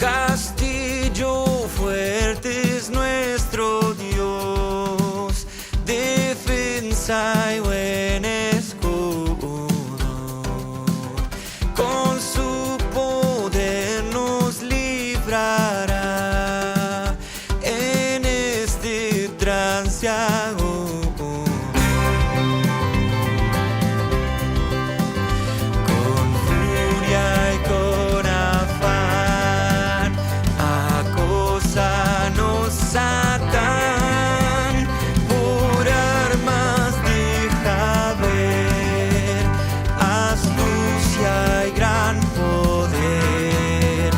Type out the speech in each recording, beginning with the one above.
Castillo fuerte es nuestro Dios, defensa y buen escudo. Con su poder nos librará en este trance agudo. Satán por armas deja ver astucia y gran poder,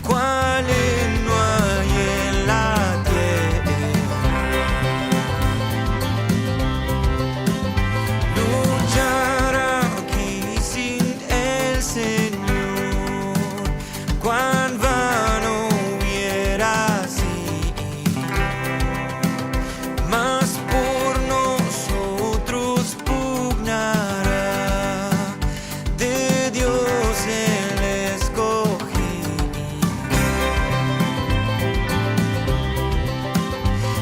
cuales no hay en la tierra. Luchar aquí sin el Señor, cuán vano hubiera sido. Mas por nosotros pugnará, de Dios el escogido.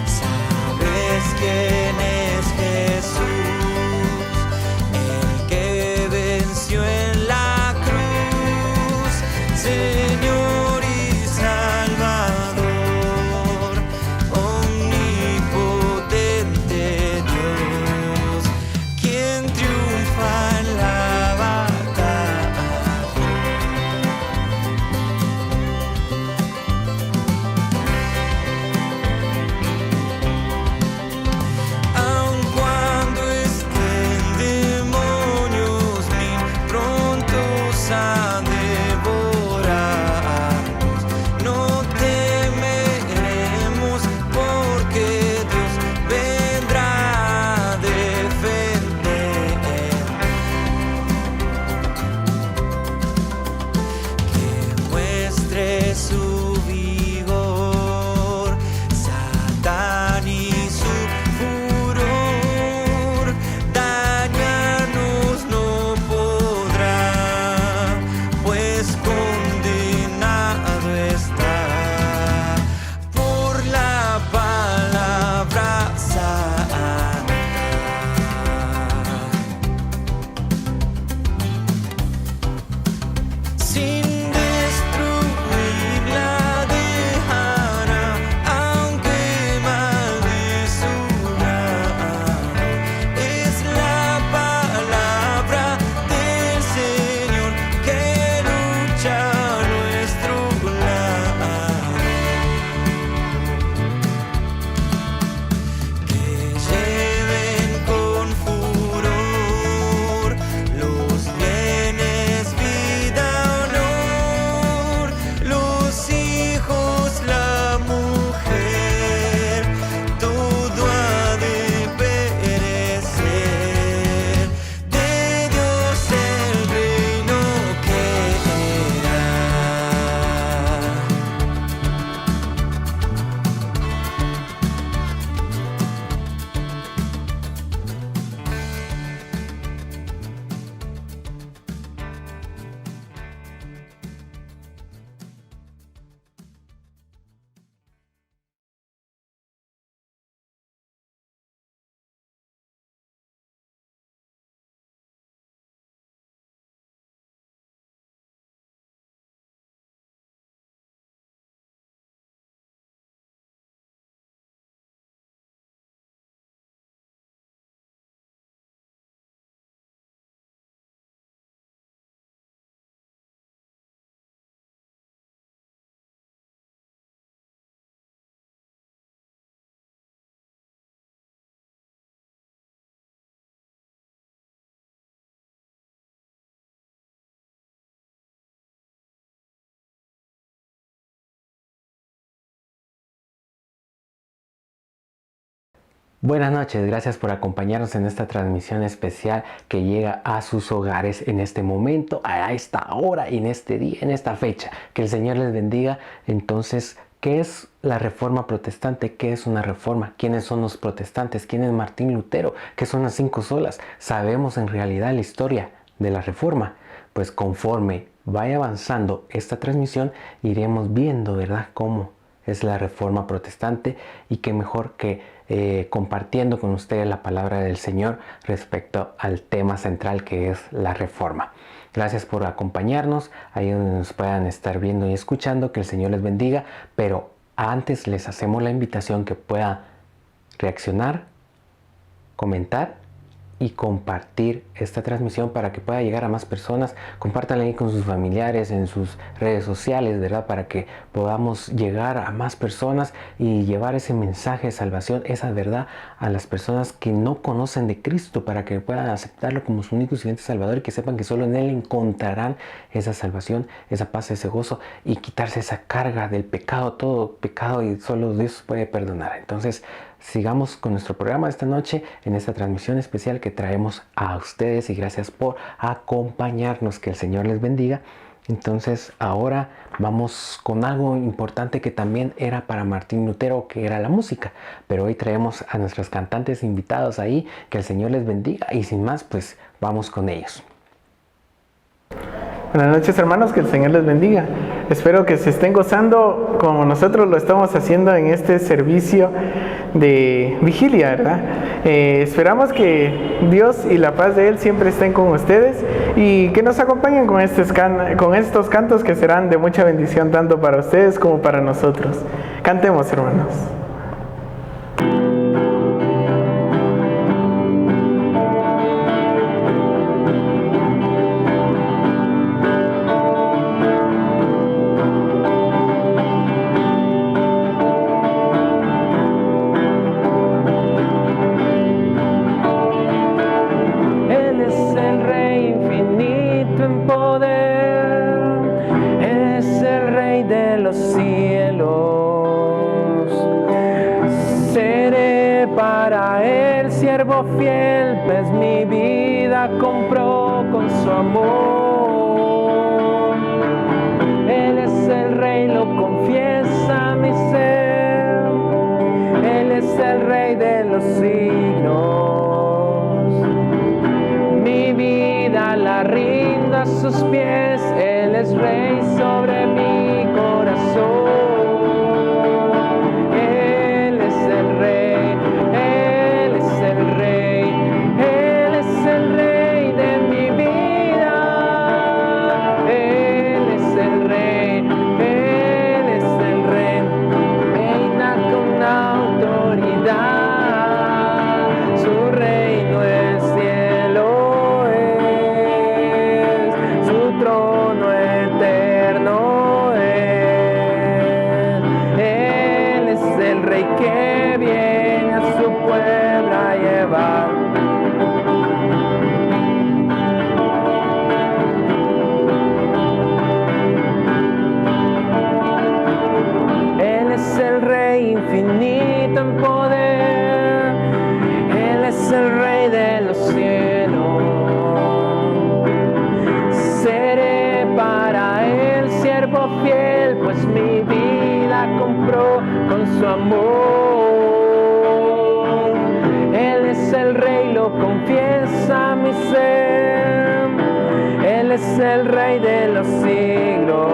¿Sabes quién es Jesús? El que venció en la cruz, Señor y Salvador, omnipotente Dios, quien triunfa en la batalla. Aun cuando estén demonios mil prontos a devorarnos, no temeremos, porque Dios vendrá a defender. Que muestre su vigor Satán y su furor, dañarnos no podrá, pues condenado está por la palabra santa. Sin destruir la dejará, aunque mal de su lado. Es la palabra del Señor que lucha a nuestro lado. Que lleven con furor los bienes, vida, honor, los hijos, la mujer, todo ha de perecer, de Dios el reino quedará. Buenas noches, gracias por acompañarnos en esta transmisión especial que llega a sus hogares en este momento, a esta hora, en este día, en esta fecha. Que el Señor les bendiga. Entonces, ¿qué es la Reforma Protestante? ¿Qué es una reforma? ¿Quiénes son los protestantes? ¿Quién es Martín Lutero? ¿Qué son las 5 solas? ¿Sabemos en realidad la historia de la Reforma? Pues conforme vaya avanzando esta transmisión, iremos viendo, ¿verdad?, cómo es la Reforma Protestante, y qué mejor que compartiendo con ustedes la palabra del Señor respecto al tema central, que es la Reforma. Gracias por acompañarnos ahí donde nos puedan estar viendo y escuchando. Que el Señor les bendiga, pero antes les hacemos la invitación que pueda reaccionar, comentar y compartir esta transmisión para que pueda llegar a más personas. Compártanla ahí con sus familiares, en sus redes sociales, ¿verdad?, para que podamos llegar a más personas y llevar ese mensaje de salvación, esa verdad, a las personas que no conocen de Cristo, para que puedan aceptarlo como su único y suficiente Salvador, y que sepan que solo en Él encontrarán esa salvación, esa paz, ese gozo, y quitarse esa carga del pecado, todo pecado, y solo Dios puede perdonar. Entonces, sigamos con nuestro programa esta noche, en esta transmisión especial que traemos a ustedes, y gracias por acompañarnos. Que el Señor les bendiga. Entonces, ahora vamos con algo importante que también era para Martín Lutero, que era la música, pero hoy traemos a nuestros cantantes invitados ahí. Que el Señor les bendiga, y sin más, pues vamos con ellos. Buenas noches, hermanos, que el Señor les bendiga. Espero que se estén gozando como nosotros lo estamos haciendo en este servicio de vigilia, ¿verdad? Esperamos que Dios y la paz de Él siempre estén con ustedes, y que nos acompañen con estos cantos que serán de mucha bendición tanto para ustedes como para nosotros. Cantemos, hermanos. Fiel, pues mi vida compró con su amor. Él es el Rey, lo confiesa mi ser. Él es el Rey de los siglos. Mi vida la rindo a sus pies. Él es Rey sobre mi corazón. Él es el Rey. Su amor, Él es el Rey, lo confiesa mi ser. Él es el Rey de los siglos.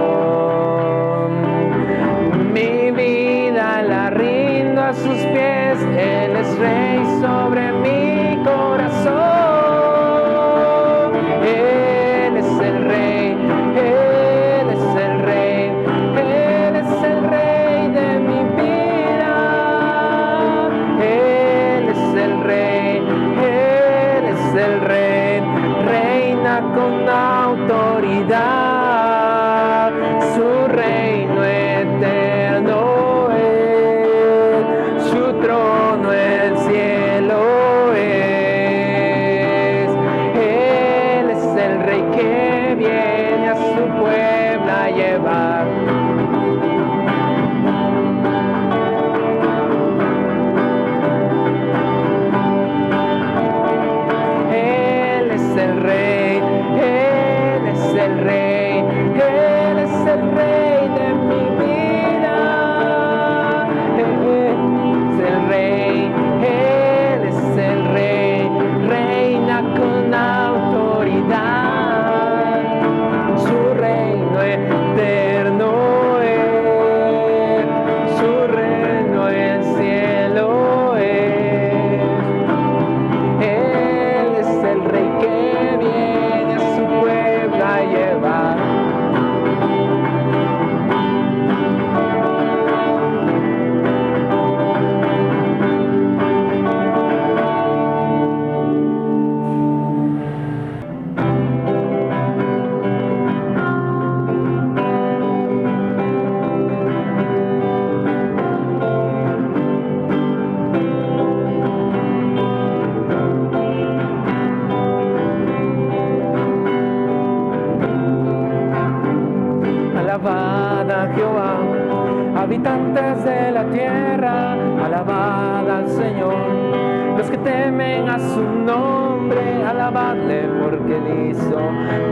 Mi vida la rindo a sus pies. Él es Rey sobre mi corazón. Él es el Rey. Él es el Rey. Él es el Rey de mi vida. El Rey reina con autoridad, su reino eterno es, su trono el cielo es. Habitantes de la tierra, alabad al Señor. Los que temen a su nombre, alabadle porque Él hizo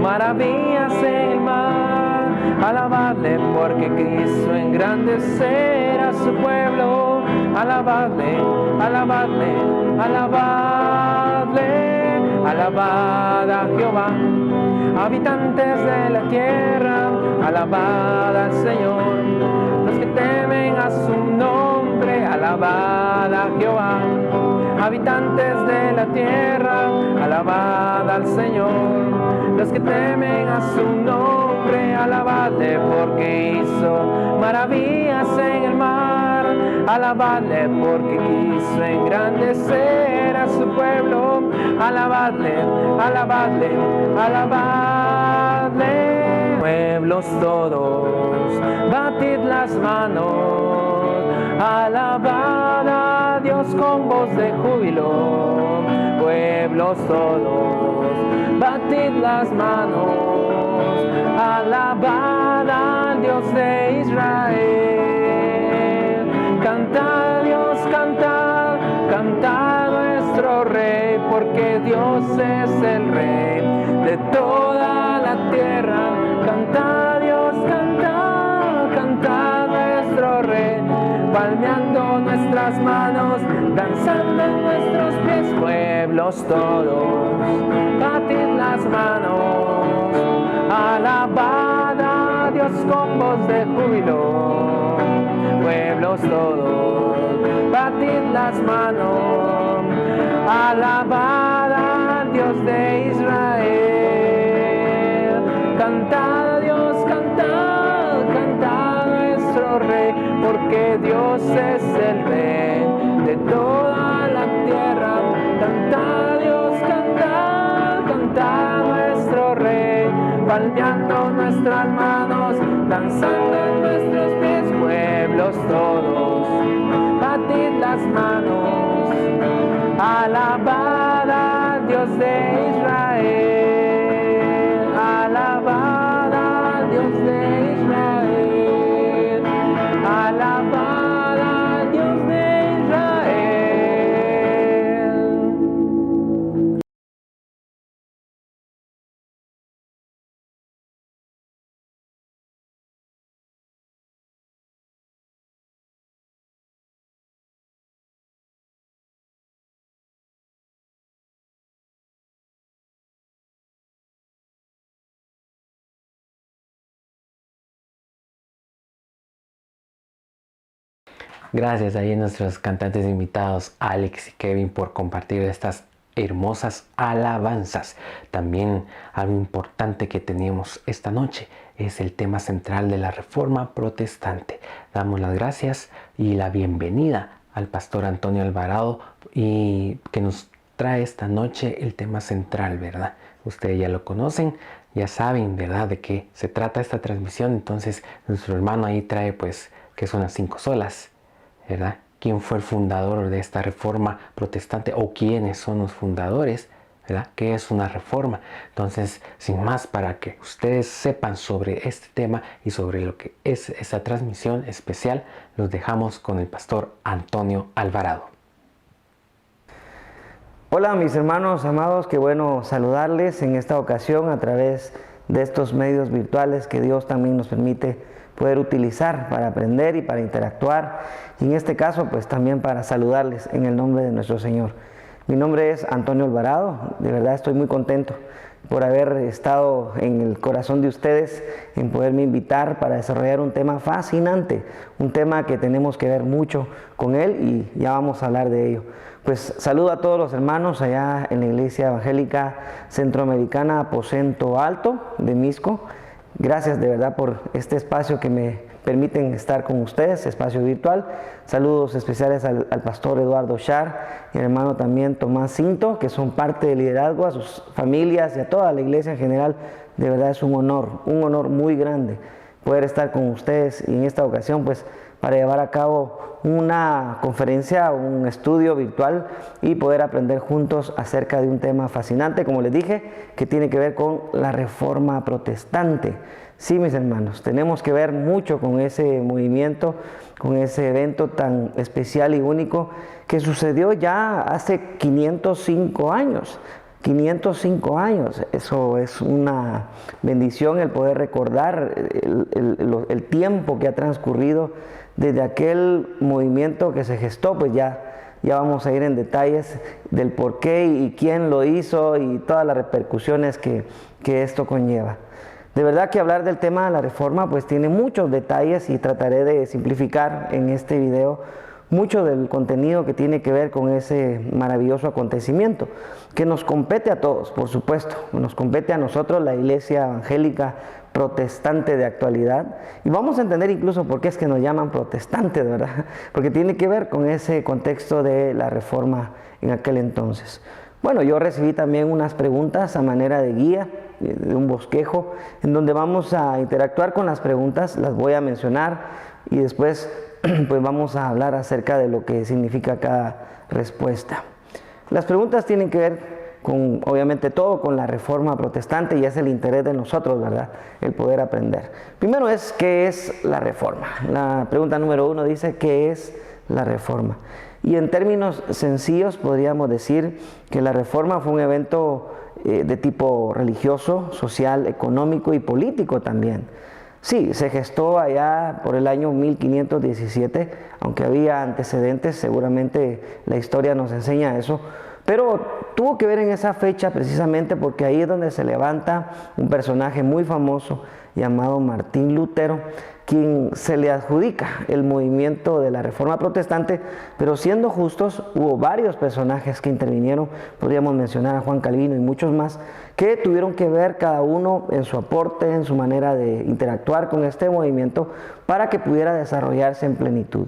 maravillas en el mar. Alabadle porque quiso engrandecer a su pueblo. Alabadle, alabadle, alabadle. Alabad a Jehová, habitantes de la tierra, alabad al Señor. Los que temen a su nombre, alabad a Jehová. Habitantes de la tierra, alabad al Señor. Los que temen a su nombre, alabadle porque hizo maravillas en el mar. Alabadle porque quiso engrandecer a su pueblo. Alabadle, alabadle, alabadle. Pueblos todos, batid las manos. Alabad a Dios con voz de júbilo. Pueblos todos, batid las manos. Alabad al Dios de Israel. Cantad Dios, cantad, cantad nuestro Rey, porque Dios es el Rey de toda la tierra. Cantad Dios, cantad, cantad nuestro Rey, palmeando nuestras manos, danzando en nuestros pies. Pueblos todos, batid las manos, alabad a Dios con voz de júbilo. Pueblos todos, batid las manos, alabad al Dios de Israel. Cantad a Dios, cantad, cantad nuestro Rey, porque Dios es el Rey de toda la tierra. Cantad a Dios, cantad, cantad nuestro Rey, palmeando nuestras manos, danzando en nuestros pies. Pueblos todos, batid las manos, alabad al Dios de Israel. Alabad al Dios de Israel. Alabad al Dios de Israel. Gracias ahí a nuestros cantantes invitados, Alex y Kevin, por compartir estas hermosas alabanzas. También algo importante que teníamos esta noche es el tema central de la Reforma Protestante. Damos las gracias y la bienvenida al pastor Antonio Alvarado, y que nos trae esta noche el tema central, ¿verdad? Ustedes ya lo conocen, ya saben, ¿verdad?, de qué se trata esta transmisión. Entonces nuestro hermano ahí trae, pues, que son las 5 solas, ¿verdad? ¿Quién fue el fundador de esta reforma protestante, o quiénes son los fundadores, ¿verdad? ¿Qué es una reforma? Entonces, sin más, para que ustedes sepan sobre este tema y sobre lo que es esta transmisión especial, los dejamos con el pastor Antonio Alvarado. Hola mis hermanos amados, qué bueno saludarles en esta ocasión a través de estos medios virtuales que Dios también nos permite poder utilizar para aprender y para interactuar, y en este caso pues también para saludarles en el nombre de nuestro Señor. Mi nombre es Antonio Alvarado, de verdad estoy muy contento por haber estado en el corazón de ustedes, en poderme invitar para desarrollar un tema fascinante, un tema que tenemos que ver mucho con él, y ya vamos a hablar de ello. Pues saludo a todos los hermanos allá en la Iglesia Evangélica Centroamericana Aposento Alto de Misco. Gracias de verdad por este espacio que me permiten estar con ustedes, espacio virtual. Saludos especiales al pastor Eduardo Char y al hermano también Tomás Cinto, que son parte del liderazgo, a sus familias y a toda la iglesia en general. De verdad es un honor muy grande poder estar con ustedes, y en esta ocasión pues para llevar a cabo una conferencia, un estudio virtual, y poder aprender juntos acerca de un tema fascinante, como les dije, que tiene que ver con la Reforma Protestante. Sí, mis hermanos, tenemos que ver mucho con ese movimiento, con ese evento tan especial y único que sucedió ya hace 505 años. 505 años, eso es una bendición el poder recordar el tiempo que ha transcurrido desde aquel movimiento que se gestó. Pues ya vamos a ir en detalles del por qué y quién lo hizo y todas las repercusiones que esto conlleva. De verdad que hablar del tema de la Reforma pues tiene muchos detalles y trataré de simplificar en este video mucho del contenido que tiene que ver con ese maravilloso acontecimiento que nos compete a todos, por supuesto, nos compete a nosotros, la Iglesia Evangélica Protestante de actualidad, y vamos a entender incluso por qué es que nos llaman protestantes, ¿verdad? Porque tiene que ver con ese contexto de la Reforma en aquel entonces. Bueno, yo recibí también unas preguntas a manera de guía, de un bosquejo, en donde vamos a interactuar con las preguntas, las voy a mencionar y después pues vamos a hablar acerca de lo que significa cada respuesta. Las preguntas tienen que ver con, obviamente, todo con la Reforma Protestante, y es el interés de nosotros, ¿verdad?, el poder aprender. Primero es, ¿qué es la Reforma? La pregunta número 1 dice, ¿qué es la Reforma? Y en términos sencillos podríamos decir que la Reforma fue un evento de tipo religioso, social, económico y político también. Sí, se gestó allá por el año 1517, aunque había antecedentes, seguramente la historia nos enseña eso, pero tuvo que ver en esa fecha precisamente porque ahí es donde se levanta un personaje muy famoso llamado Martín Lutero, quien se le adjudica el movimiento de la Reforma Protestante, pero siendo justos, hubo varios personajes que intervinieron, podríamos mencionar a Juan Calvino y muchos más, que tuvieron que ver cada uno en su aporte, en su manera de interactuar con este movimiento para que pudiera desarrollarse en plenitud.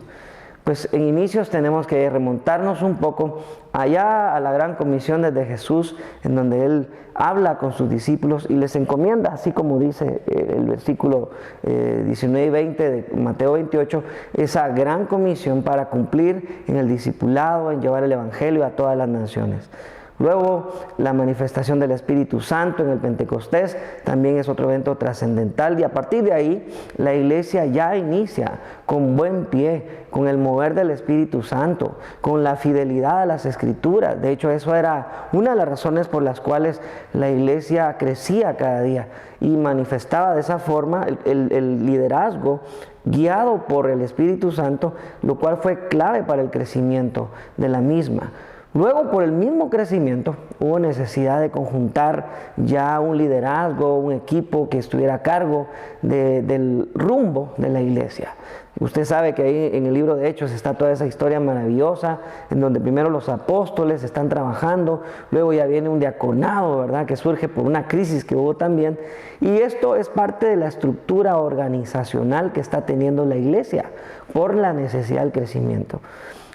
Pues en inicios tenemos que remontarnos un poco allá a la gran comisión desde Jesús, en donde Él habla con sus discípulos y les encomienda, así como dice el versículo 19 y 20 de Mateo 28, esa gran comisión para cumplir en el discipulado, en llevar el Evangelio a todas las naciones. Luego, la manifestación del Espíritu Santo en el Pentecostés también es otro evento trascendental, y a partir de ahí la iglesia ya inicia con buen pie, con el mover del Espíritu Santo, con la fidelidad a las Escrituras. De hecho, eso era una de las razones por las cuales la iglesia crecía cada día y manifestaba de esa forma el liderazgo guiado por el Espíritu Santo, lo cual fue clave para el crecimiento de la misma. Luego, por el mismo crecimiento, hubo necesidad de conjuntar ya un liderazgo, un equipo que estuviera a cargo del rumbo de la iglesia. Usted sabe que ahí en el libro de Hechos está toda esa historia maravillosa, en donde primero los apóstoles están trabajando, luego ya viene un diaconado, ¿verdad?, que surge por una crisis que hubo también, y esto es parte de la estructura organizacional que está teniendo la iglesia por la necesidad del crecimiento.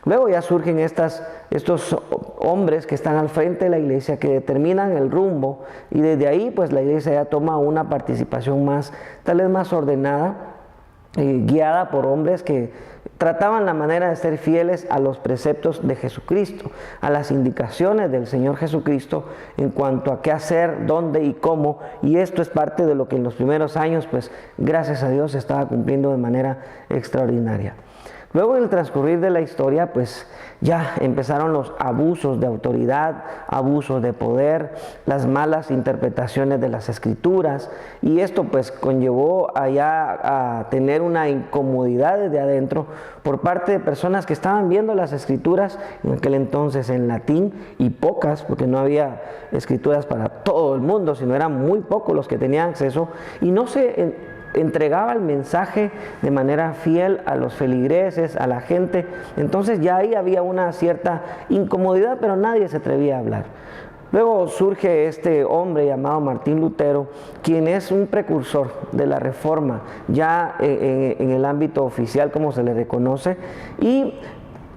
Luego ya surgen estos hombres que están al frente de la iglesia, que determinan el rumbo, y desde ahí pues la iglesia ya toma una participación más, tal vez más ordenada, guiada por hombres que trataban la manera de ser fieles a los preceptos de Jesucristo, a las indicaciones del Señor Jesucristo en cuanto a qué hacer, dónde y cómo, y esto es parte de lo que en los primeros años, pues gracias a Dios, se estaba cumpliendo de manera extraordinaria. Luego, en el transcurrir de la historia, pues ya empezaron los abusos de autoridad, abusos de poder, las malas interpretaciones de las Escrituras, y esto pues conllevó allá a tener una incomodidad desde adentro por parte de personas que estaban viendo las Escrituras en aquel entonces en latín, y pocas, porque no había Escrituras para todo el mundo, sino eran muy pocos los que tenían acceso, y no se entregaba el mensaje de manera fiel a los feligreses, a la gente. Entonces ya ahí había una cierta incomodidad, pero nadie se atrevía a hablar. Luego surge este hombre llamado Martín Lutero, quien es un precursor de la Reforma, ya en el ámbito oficial, como se le reconoce, y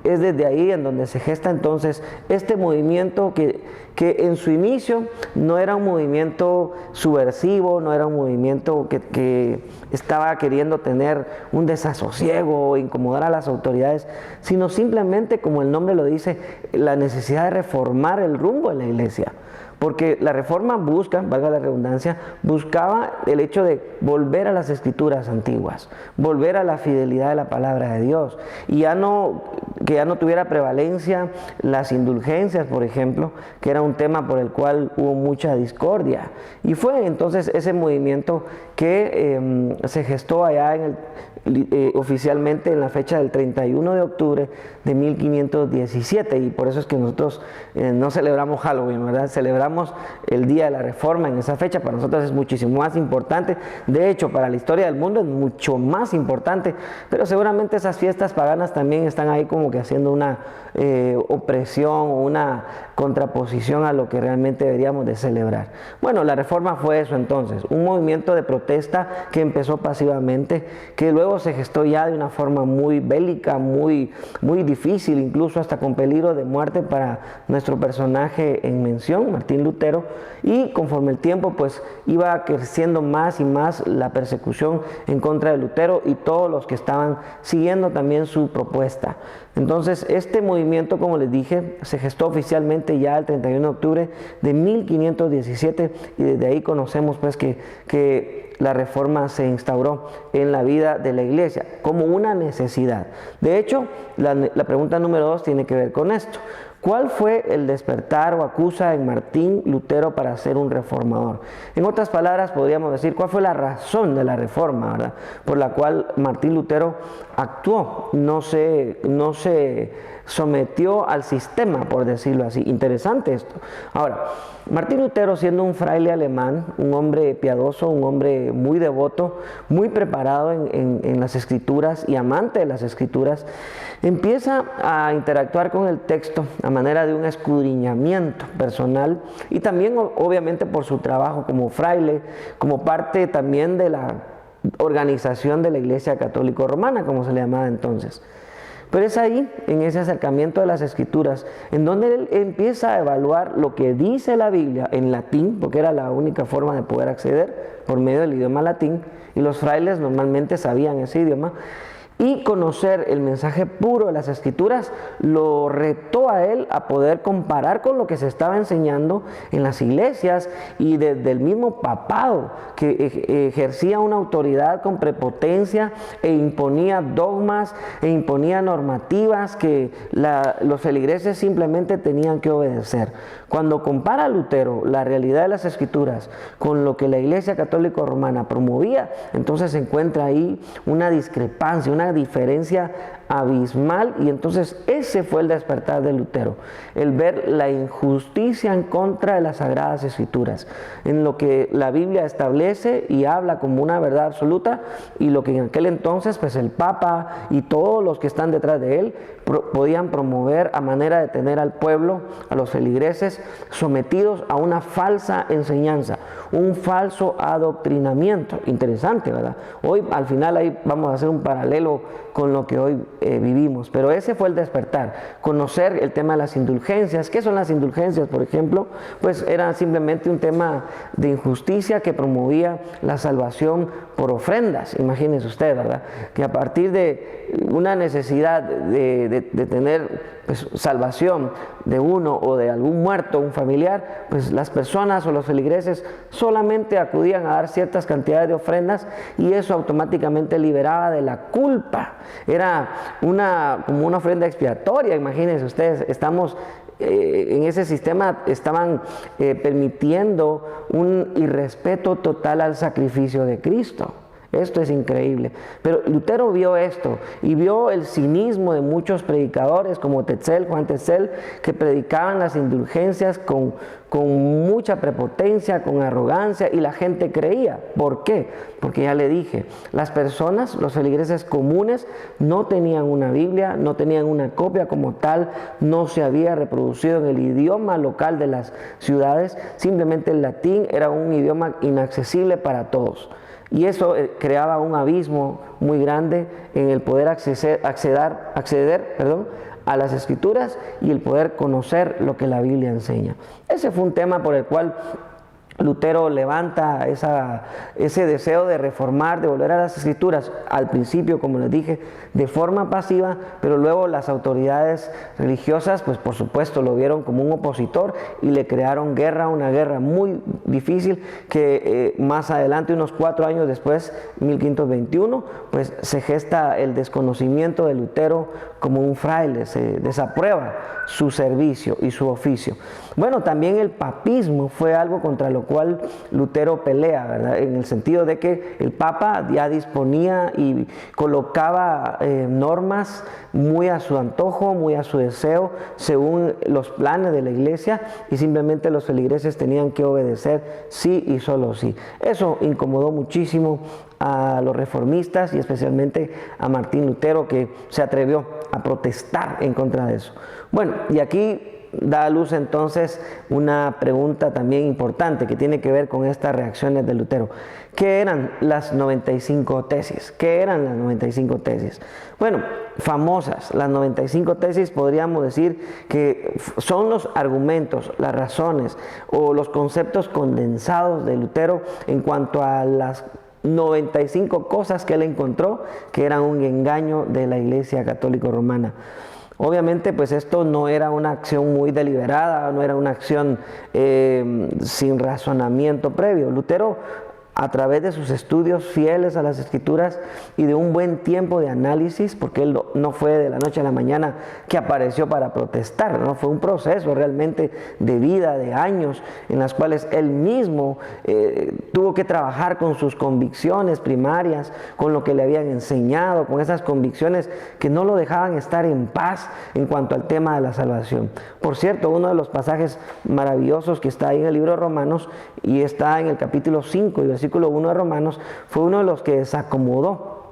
es desde ahí en donde se gesta entonces este movimiento que en su inicio no era un movimiento subversivo, no era un movimiento que estaba queriendo tener un desasosiego o incomodar a las autoridades, sino simplemente, como el nombre lo dice, la necesidad de reformar el rumbo de la iglesia. porque la reforma busca, valga la redundancia, buscaba el hecho de volver a las escrituras antiguas, volver a la fidelidad de la palabra de Dios, y que ya no tuviera prevalencia las indulgencias, por ejemplo, que era un tema por el cual hubo mucha discordia. Y fue entonces ese movimiento que se gestó allá oficialmente en la fecha del 31 de octubre de 1517, y por eso es que nosotros no celebramos Halloween, ¿verdad? Celebramos el Día de la Reforma en esa fecha. Para nosotros es muchísimo más importante, de hecho para la historia del mundo es mucho más importante, pero seguramente esas fiestas paganas también están ahí como que haciendo una opresión o una contraposición a lo que realmente deberíamos de celebrar. Bueno, la Reforma fue eso entonces, un movimiento de protesta que empezó pasivamente, que luego se gestó ya de una forma muy bélica, muy difícil, incluso hasta con peligro de muerte para nuestro personaje en mención, Martín Lutero, y conforme el tiempo pues iba creciendo más y más la persecución en contra de Lutero y todos los que estaban siguiendo también su propuesta. Entonces este movimiento, como les dije, se gestó oficialmente ya el 31 de octubre de 1517, y desde ahí conocemos pues que la Reforma se instauró en la vida de la Iglesia como una necesidad. De hecho, la pregunta número 2 tiene que ver con esto. ¿Cuál fue el despertar o acusa en Martín Lutero para ser un reformador? En otras palabras, podríamos decir, ¿cuál fue la razón de la reforma, verdad? Por la cual Martín Lutero actuó, no se sometió al sistema, por decirlo así. Interesante esto. Ahora, Martín Lutero, siendo un fraile alemán, un hombre piadoso, un hombre muy devoto, muy preparado en las escrituras y amante de las escrituras, empieza a interactuar con el texto a manera de un escudriñamiento personal, y también obviamente por su trabajo como fraile, como parte también de la organización de la Iglesia Católica Romana, como se le llamaba entonces. Pero es ahí, en ese acercamiento de las Escrituras, en donde él empieza a evaluar lo que dice la Biblia en latín, porque era la única forma de poder acceder por medio del idioma latín, y los frailes normalmente sabían ese idioma, y conocer el mensaje puro de las Escrituras lo retó a él a poder comparar con lo que se estaba enseñando en las iglesias y desde el mismo papado, que ejercía una autoridad con prepotencia e imponía dogmas e imponía normativas que los feligreses simplemente tenían que obedecer. Cuando compara Lutero la realidad de las Escrituras con lo que la Iglesia Católica Romana promovía, entonces se encuentra ahí una discrepancia, una diferencia abismal, y entonces ese fue el despertar de Lutero, el ver la injusticia en contra de las Sagradas Escrituras, en lo que la Biblia establece y habla como una verdad absoluta, y lo que en aquel entonces pues el Papa y todos los que están detrás de él podían promover a manera de tener al pueblo, a los feligreses, sometidos a una falsa enseñanza, un falso adoctrinamiento. Interesante, ¿verdad? Hoy al final ahí vamos a hacer un paralelo con lo que hoy vivimos, pero ese fue el despertar, conocer el tema de las indulgencias. ¿Qué son las indulgencias, por ejemplo? Pues era simplemente un tema de injusticia que promovía la salvación por ofrendas. Imagínense usted, ¿verdad? Que a partir de una necesidad de tener pues, salvación de uno o de algún muerto, un familiar, pues las personas o los feligreses solamente acudían a dar ciertas cantidades de ofrendas, y eso automáticamente liberaba de la culpa. Era como una ofrenda expiatoria. Imagínense ustedes, estamos en ese sistema, estaban permitiendo un irrespeto total al sacrificio de Cristo. Esto es increíble. Pero Lutero vio esto y vio el cinismo de muchos predicadores como Juan Tetzel, que predicaban las indulgencias con mucha prepotencia, con arrogancia, y la gente creía. ¿Por qué? Porque ya le dije, las personas, los feligreses comunes, no tenían una Biblia, no tenían una copia como tal, no se había reproducido en el idioma local de las ciudades, simplemente el latín era un idioma inaccesible para todos. Y eso creaba un abismo muy grande en el poder acceder a las Escrituras y el poder conocer lo que la Biblia enseña. Ese fue un tema por el cual Lutero levanta ese deseo de reformar, de volver a las Escrituras, al principio, como les dije, de forma pasiva, pero luego las autoridades religiosas, pues por supuesto lo vieron como un opositor y le crearon guerra, una guerra muy difícil que más adelante, unos 4 años después, 1521, pues se gesta el desconocimiento de Lutero como un fraile, se desaprueba su servicio y su oficio. Bueno, también el papismo fue algo contra lo cual Lutero pelea, ¿verdad? En el sentido de que el Papa ya disponía y colocaba normas muy a su antojo, muy a su deseo, según los planes de la iglesia, y simplemente los feligreses tenían que obedecer sí y solo sí. Eso incomodó muchísimo a los reformistas y especialmente a Martín Lutero, que se atrevió a protestar en contra de eso. Bueno, y aquí da a luz entonces una pregunta también importante que tiene que ver con estas reacciones de Lutero. ¿Qué eran las 95 tesis? ¿Qué eran las 95 tesis? Bueno, famosas, las 95 tesis podríamos decir que son los argumentos, las razones o los conceptos condensados de Lutero en cuanto a las 95 cosas que él encontró que eran un engaño de la Iglesia Católica Romana. Obviamente, pues esto no era una acción muy deliberada, no era una acción sin razonamiento previo. Lutero, a través de sus estudios fieles a las Escrituras y de un buen tiempo de análisis, porque él no fue de la noche a la mañana que apareció para protestar, no fue un proceso realmente de vida, de años, en las cuales él mismo tuvo que trabajar con sus convicciones primarias, con lo que le habían enseñado, con esas convicciones que no lo dejaban estar en paz en cuanto al tema de la salvación. Por cierto, uno de los pasajes maravillosos que está ahí en el libro de Romanos y está en el capítulo 5 y versículo 1 de Romanos, fue uno de los que desacomodó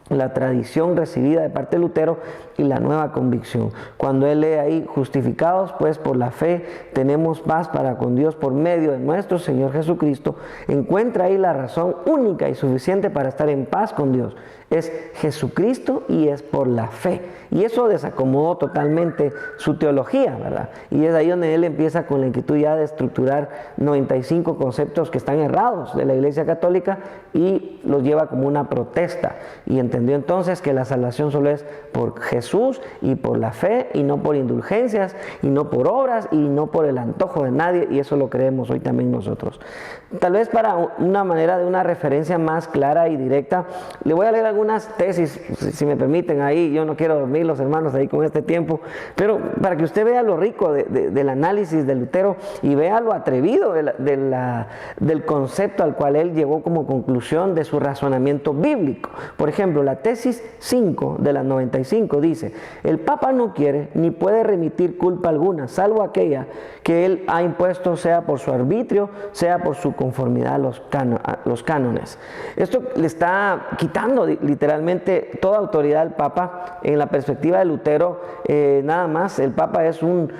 la tradición recibida de parte de Lutero y la nueva convicción. Cuando él lee ahí, justificados pues por la fe, tenemos paz para con Dios por medio de nuestro Señor Jesucristo, encuentra ahí la razón única y suficiente para estar en paz con Dios. Es Jesucristo y es por la fe. Y eso desacomodó totalmente su teología, ¿verdad? Y es ahí donde él empieza con la inquietud ya de estructurar 95 conceptos que están errados de la Iglesia Católica y los lleva como una protesta. Y entendió entonces que la salvación solo es por Jesús y por la fe y no por indulgencias y no por obras y no por el antojo de nadie, y eso lo creemos hoy también nosotros. Tal vez para una manera de una referencia más clara y directa, le voy a leer algunas tesis, si me permiten ahí, yo no quiero dormir los hermanos ahí con este tiempo, pero para que usted vea lo rico del análisis de Lutero y vea lo atrevido del concepto al cual él llegó como conclusión de su razonamiento bíblico. Por ejemplo, la tesis 5 de las 95 dice: el Papa no quiere ni puede remitir culpa alguna, salvo aquella que él ha impuesto, sea por su arbitrio, sea por su conformidad a los cánones. Esto le está quitando literalmente toda autoridad al Papa. En la perspectiva de Lutero, nada más el Papa es un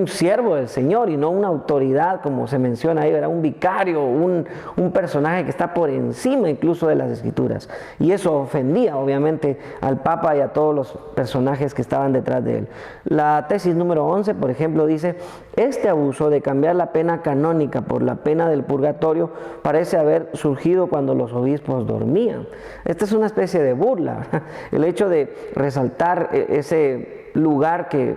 siervo del Señor y no una autoridad, como se menciona ahí, era un vicario, un personaje que está por encima incluso de las Escrituras. Y eso ofendía obviamente al Papa y a todos los personajes que estaban detrás de él. La tesis número 11, por ejemplo, dice: este abuso de cambiar la pena canónica por la pena del purgatorio parece haber surgido cuando los obispos dormían. Esta es una especie de burla, ¿verdad? El hecho de resaltar ese lugar que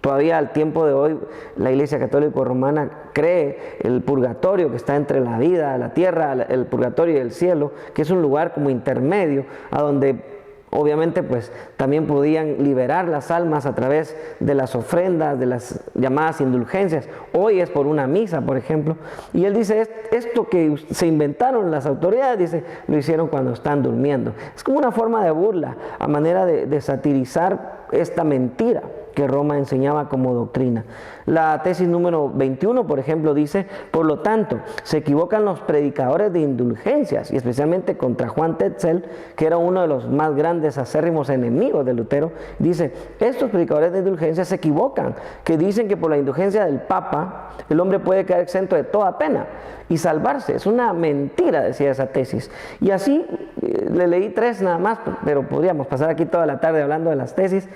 todavía al tiempo de hoy la Iglesia Católica Romana cree, el purgatorio que está entre la vida, la tierra, el purgatorio y el cielo, que es un lugar como intermedio a donde obviamente pues también podían liberar las almas a través de las ofrendas, de las llamadas indulgencias. Hoy es por una misa, por ejemplo. Y él dice, esto que se inventaron las autoridades, dice, lo hicieron cuando están durmiendo. Es como una forma de burla, a manera de satirizar esta mentira que Roma enseñaba como doctrina. La tesis número 21, por ejemplo, dice: por lo tanto, se equivocan los predicadores de indulgencias, y especialmente contra Juan Tetzel, que era uno de los más grandes acérrimos enemigos de Lutero. Dice: estos predicadores de indulgencias se equivocan, que dicen que por la indulgencia del Papa el hombre puede quedar exento de toda pena y salvarse. Es una mentira, decía esa tesis. Y así le leí 3 nada más, pero podríamos pasar aquí toda la tarde hablando de las tesis.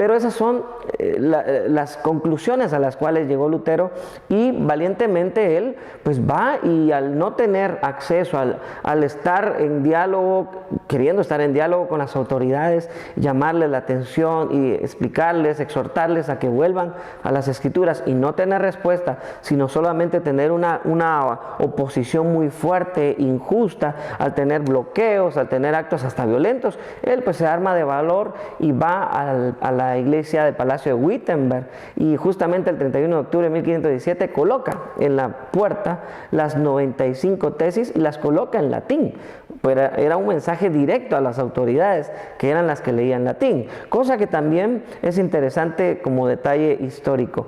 Pero esas son las conclusiones a las cuales llegó Lutero, y valientemente él pues va, y al no tener acceso, al estar en diálogo, queriendo estar en diálogo con las autoridades, llamarles la atención y explicarles, exhortarles a que vuelvan a las Escrituras, y no tener respuesta, sino solamente tener una oposición muy fuerte, injusta, al tener bloqueos, al tener actos hasta violentos, él pues se arma de valor y va a la iglesia del Palacio de Wittenberg, y justamente el 31 de octubre de 1517 coloca en la puerta las 95 tesis y las coloca en latín. Pero era un mensaje directo a las autoridades, que eran las que leían latín, cosa que también es interesante como detalle histórico.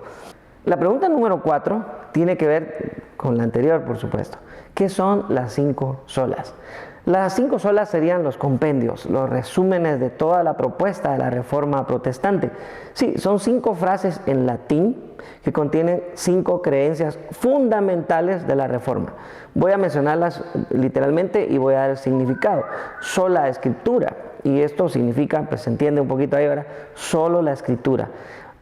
La pregunta número 4 tiene que ver con la anterior, por supuesto. ¿Qué son las 5 solas? Las 5 solas serían los compendios, los resúmenes de toda la propuesta de la Reforma protestante. Sí, son 5 frases en latín que contienen 5 creencias fundamentales de la Reforma. Voy a mencionarlas literalmente y voy a dar el significado. Sola Escritura, y esto significa, pues se entiende un poquito ahí ahora, solo la Escritura.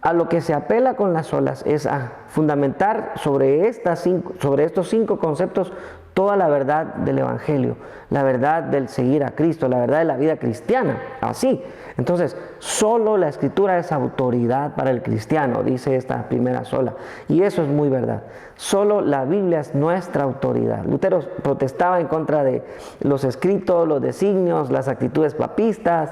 A lo que se apela con las solas es a fundamentar sobre estos 5 conceptos toda la verdad del Evangelio, la verdad del seguir a Cristo, la verdad de la vida cristiana, así. Entonces, solo la Escritura es autoridad para el cristiano, dice esta primera sola, y eso es muy verdad. Solo la Biblia es nuestra autoridad. Lutero protestaba en contra de los escritos, los designios, las actitudes papistas,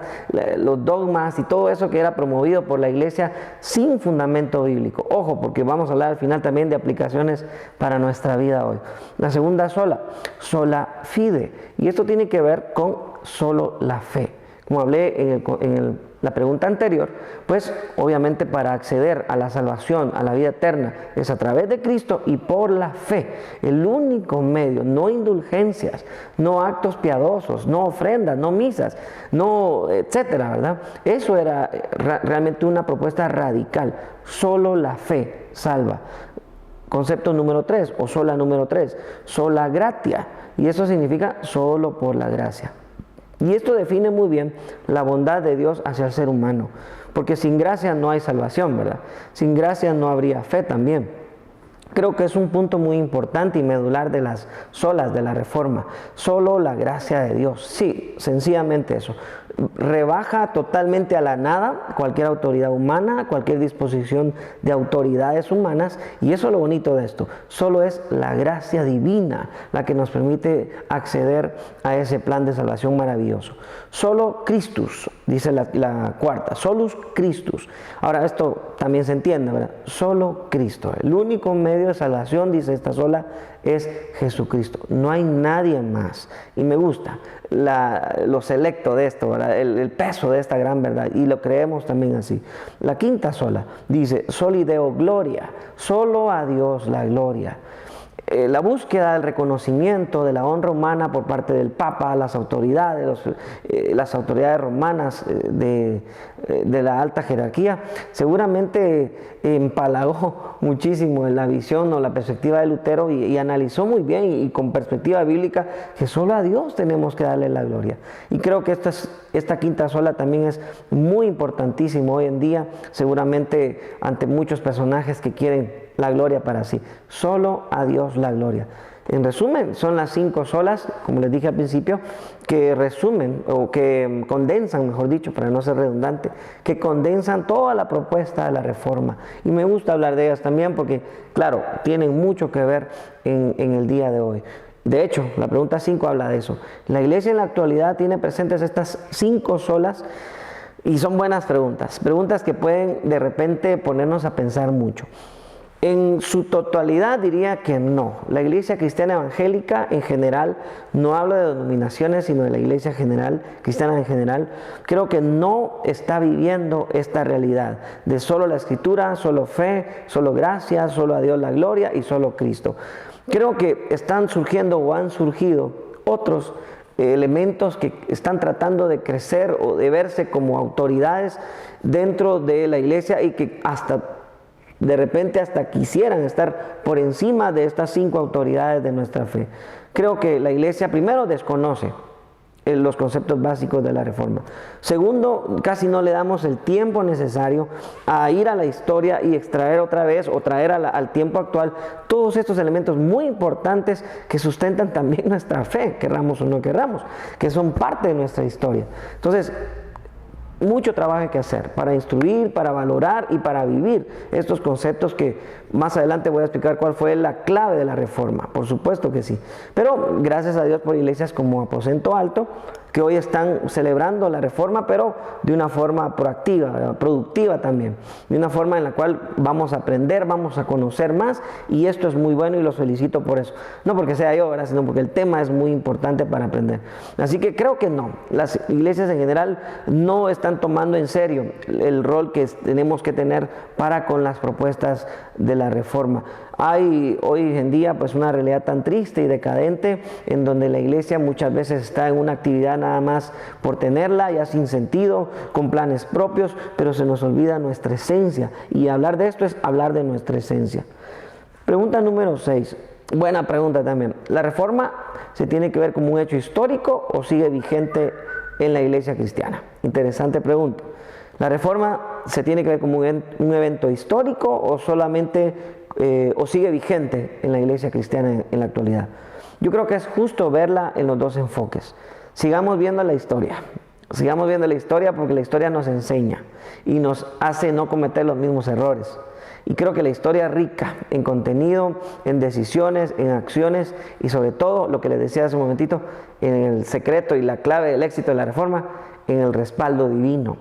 los dogmas y todo eso que era promovido por la iglesia sin fundamento bíblico. Ojo, porque vamos a hablar al final también de aplicaciones para nuestra vida hoy. La segunda sola fide, y esto tiene que ver con solo la fe. Como hablé en la pregunta anterior, pues obviamente para acceder a la salvación, a la vida eterna, es a través de Cristo y por la fe. El único medio, no indulgencias, no actos piadosos, no ofrendas, no misas, no etcétera, ¿verdad? Eso era realmente una propuesta radical. Solo la fe salva. Concepto número 3, o sola número 3, sola gratia, y eso significa solo por la gracia. Y esto define muy bien la bondad de Dios hacia el ser humano, porque sin gracia no hay salvación, ¿verdad? Sin gracia no habría fe también. Creo que es un punto muy importante y medular de las solas de la Reforma. Solo la gracia de Dios. Sí, sencillamente eso. Rebaja totalmente a la nada cualquier autoridad humana, cualquier disposición de autoridades humanas, y eso es lo bonito de esto. Solo es la gracia divina la que nos permite acceder a ese plan de salvación maravilloso. Solo Christus, dice la cuarta, solus Christus. Ahora esto también se entiende, ¿verdad? Solo Cristo. El único medio de salvación, dice esta sola, es Jesucristo. No hay nadie más. Y me gusta lo selecto de esto, ¿verdad? El peso de esta gran verdad, y lo creemos también así. La quinta sola dice soli Deo gloria, solo a Dios la gloria. La búsqueda del reconocimiento de la honra humana por parte del Papa, las autoridades romanas de la alta jerarquía, seguramente empalagó muchísimo en la visión o la perspectiva de Lutero, y analizó muy bien y con perspectiva bíblica que solo a Dios tenemos que darle la gloria. Y creo que esta quinta sola también es muy importantísimo hoy en día, seguramente ante muchos personajes que quieren la gloria para sí. Solo a Dios la gloria. En resumen, son las 5 solas, como les dije al principio, que resumen o que condensan, mejor dicho, para no ser redundante, que condensan toda la propuesta de la Reforma. Y me gusta hablar de ellas también porque, claro, tienen mucho que ver en el día de hoy. De hecho, la pregunta 5 habla de eso. La iglesia en la actualidad tiene presentes estas 5 solas, y son buenas preguntas que pueden de repente ponernos a pensar mucho. En su totalidad diría que no. La iglesia cristiana evangélica en general, no hablo de denominaciones, sino de la iglesia general, cristiana en general, creo que no está viviendo esta realidad de solo la Escritura, solo fe, solo gracia, solo a Dios la gloria y solo Cristo. Creo que están surgiendo o han surgido otros elementos que están tratando de crecer o de verse como autoridades dentro de la iglesia, y que de repente hasta quisieran estar por encima de estas 5 autoridades de nuestra fe. Creo que la iglesia primero desconoce los conceptos básicos de la Reforma. Segundo, casi no le damos el tiempo necesario a ir a la historia y extraer otra vez o traer al tiempo actual todos estos elementos muy importantes que sustentan también nuestra fe, querramos o no querramos, que son parte de nuestra historia. Entonces, mucho trabajo hay que hacer para instruir, para valorar y para vivir estos conceptos que más adelante voy a explicar cuál fue la clave de la Reforma, por supuesto que sí. Pero gracias a Dios por iglesias como Aposento Alto, que hoy están celebrando la Reforma, pero de una forma proactiva, productiva también, de una forma en la cual vamos a aprender, vamos a conocer más, y esto es muy bueno y los felicito por eso. No porque sea yo, ¿verdad?, sino porque el tema es muy importante para aprender. Así que creo que no, las iglesias en general no están tomando en serio el rol que tenemos que tener para con las propuestas de la Reforma. Hay hoy en día pues una realidad tan triste y decadente en donde la iglesia muchas veces está en una actividad nada más por tenerla, ya sin sentido, con planes propios, pero se nos olvida nuestra esencia, y hablar de esto es hablar de nuestra esencia. Pregunta número 6. Buena pregunta también. ¿La Reforma se tiene que ver como un hecho histórico o sigue vigente en la iglesia cristiana? Interesante pregunta. ¿La Reforma se tiene que ver como un evento histórico o solamente o sigue vigente en la iglesia cristiana en la actualidad? Yo creo que es justo verla en los dos enfoques. Sigamos viendo la historia. Sigamos viendo la historia porque la historia nos enseña y nos hace no cometer los mismos errores. Y creo que la historia es rica en contenido, en decisiones, en acciones y sobre todo, lo que les decía hace un momentito, en el secreto y la clave del éxito de la Reforma, en el respaldo divino,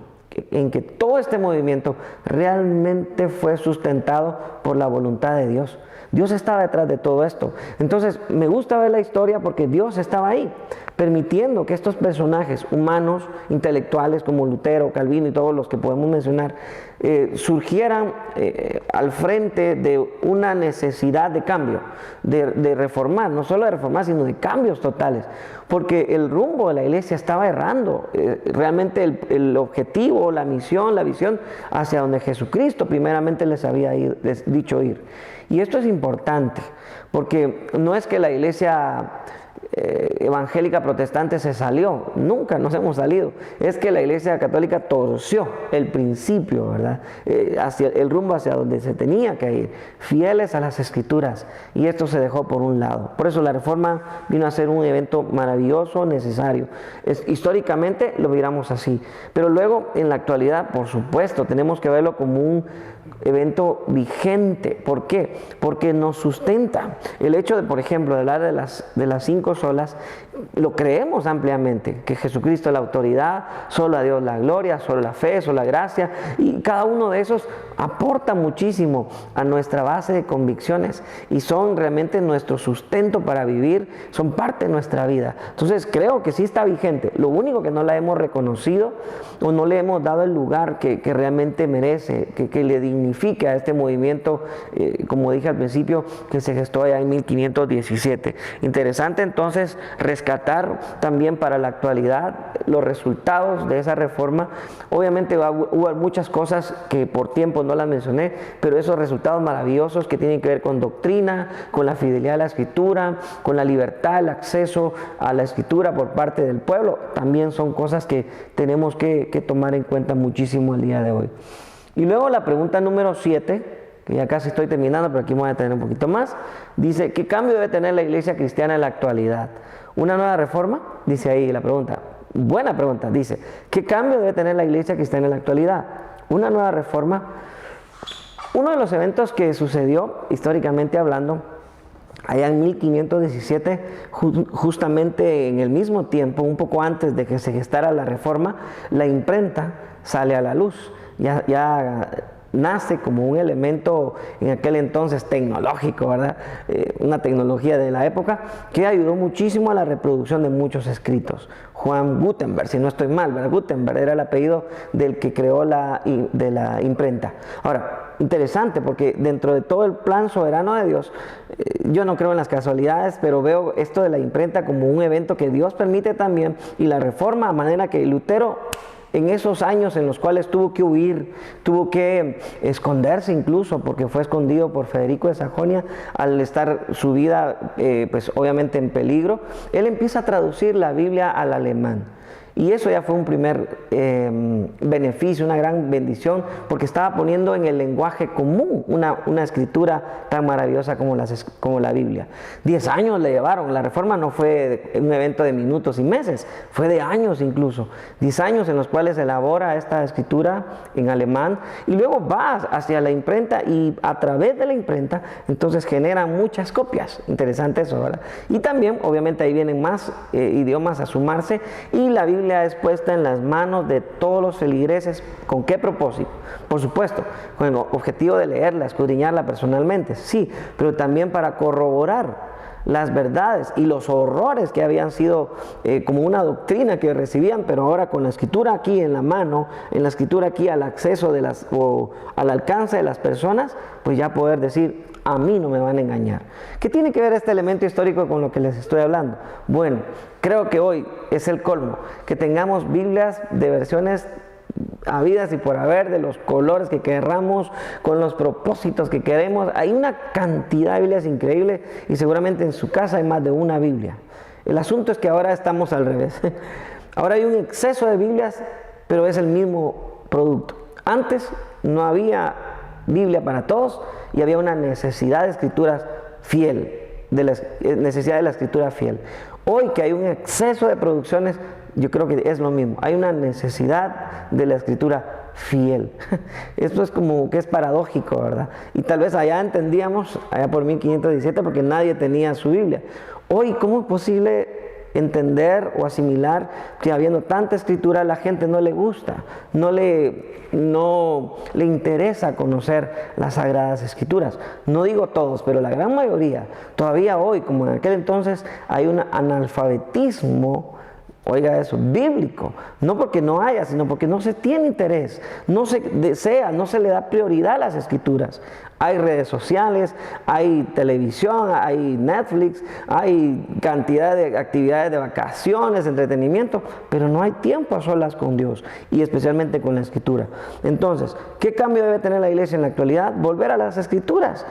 en que todo este movimiento realmente fue sustentado por la voluntad de Dios. Dios estaba detrás de todo esto. Entonces, me gusta ver la historia porque Dios estaba ahí, permitiendo que estos personajes humanos, intelectuales como Lutero, Calvino y todos los que podemos mencionar, surgieran al frente de una necesidad de cambio, de reformar, no solo de reformar, sino de cambios totales, porque el rumbo de la iglesia estaba errando, realmente el objetivo, la misión, la visión hacia donde Jesucristo primeramente les había dicho ir. Y esto es importante, porque no es que la iglesia evangélica protestante se salió, nunca nos hemos salido, es que la iglesia católica torció el principio, ¿verdad? Hacia el rumbo hacia donde se tenía que ir, fieles a las escrituras, y esto se dejó por un lado. Por eso la Reforma vino a ser un evento maravilloso, necesario. Históricamente lo miramos así, pero luego en la actualidad, por supuesto, tenemos que verlo como un evento vigente. ¿Por qué? Porque nos sustenta. El hecho de, por ejemplo, de hablar de las 5 solas, lo creemos ampliamente, que Jesucristo es la autoridad, solo a Dios la gloria, solo la fe, solo la gracia, y cada uno de esos aporta muchísimo a nuestra base de convicciones y son realmente nuestro sustento para vivir, son parte de nuestra vida. Entonces creo que sí está vigente. Lo único que no la hemos reconocido o no le hemos dado el lugar que realmente merece, que le dignifique a este movimiento, como dije al principio, que se gestó allá en 1517. Interesante entonces rescatar también para la actualidad los resultados de esa reforma. Obviamente hubo muchas cosas que por tiempo no las mencioné, pero esos resultados maravillosos que tienen que ver con doctrina, con la fidelidad a la escritura, con la libertad, el acceso a la escritura por parte del pueblo, también son cosas que tenemos que tomar en cuenta muchísimo el día de hoy. Y luego la pregunta número 7, que ya casi estoy terminando, pero aquí me voy a tener un poquito más, dice: ¿qué cambio debe tener la iglesia cristiana en la actualidad? ¿Una nueva reforma? Dice ahí la pregunta. Buena pregunta. Dice: ¿qué cambio debe tener la iglesia cristiana en la actualidad? ¿Una nueva reforma? Uno de los eventos que sucedió, históricamente hablando, allá en 1517, justamente en el mismo tiempo, un poco antes de que se gestara la reforma, la imprenta sale a la luz. Ya nace como un elemento en aquel entonces tecnológico, ¿verdad? Una tecnología de la época que ayudó muchísimo a la reproducción de muchos escritos. Juan Gutenberg, si no estoy mal, ¿verdad? Gutenberg era el apellido del que creó la imprenta. Ahora, interesante porque dentro de todo el plan soberano de Dios, yo no creo en las casualidades, pero veo esto de la imprenta como un evento que Dios permite también, y la reforma, a manera que Lutero en esos años en los cuales tuvo que huir, tuvo que esconderse incluso, porque fue escondido por Federico de Sajonia al estar su vida pues obviamente en peligro, él empieza a traducir la Biblia al alemán. Y eso ya fue un primer beneficio, una gran bendición, porque estaba poniendo en el lenguaje común una escritura tan maravillosa como la Biblia. 10 años le llevaron. La reforma no fue un evento de minutos y meses, fue de años incluso. 10 años en los cuales elabora esta escritura en alemán y luego va hacia la imprenta, y a través de la imprenta entonces genera muchas copias. Interesante eso, ¿verdad? Y también obviamente ahí vienen más idiomas a sumarse, y la Biblia es puesta en las manos de todos los feligreses. ¿Con qué propósito? Por supuesto, con el objetivo de leerla, escudriñarla personalmente, sí, pero también para corroborar las verdades y los horrores que habían sido como una doctrina que recibían, pero ahora con la escritura aquí en la mano, en la escritura aquí al acceso o al alcance de las personas, pues ya poder decir: a mí no me van a engañar. ¿Qué tiene que ver este elemento histórico con lo que les estoy hablando? Bueno, creo que hoy es el colmo que tengamos Biblias de versiones habidas y por haber, de los colores que querramos, con los propósitos que queremos. Hay una cantidad de Biblias increíble, y seguramente en su casa hay más de una Biblia. El asunto es que ahora estamos al revés. Ahora hay un exceso de Biblias, pero es el mismo producto. Antes no había Biblia para todos y había una necesidad de escrituras fiel, necesidad de la escritura fiel. Hoy que hay un exceso de producciones, yo creo que es lo mismo. Hay una necesidad de la escritura fiel. Esto es como que es paradójico, ¿verdad? Y tal vez allá entendíamos, allá por 1517, porque nadie tenía su Biblia. Hoy, ¿cómo es posible entender o asimilar que habiendo tanta escritura la gente no le gusta, no le interesa conocer las Sagradas Escrituras? No digo todos, pero la gran mayoría. Todavía hoy, como en aquel entonces, hay un analfabetismo, oiga eso, bíblico. No porque no haya, sino porque no se tiene interés, no se desea, no se le da prioridad a las escrituras. Hay redes sociales, hay televisión, hay Netflix, hay cantidad de actividades de vacaciones, entretenimiento, pero no hay tiempo a solas con Dios, y especialmente con la escritura. Entonces, ¿qué cambio debe tener la iglesia en la actualidad? Volver a las escrituras.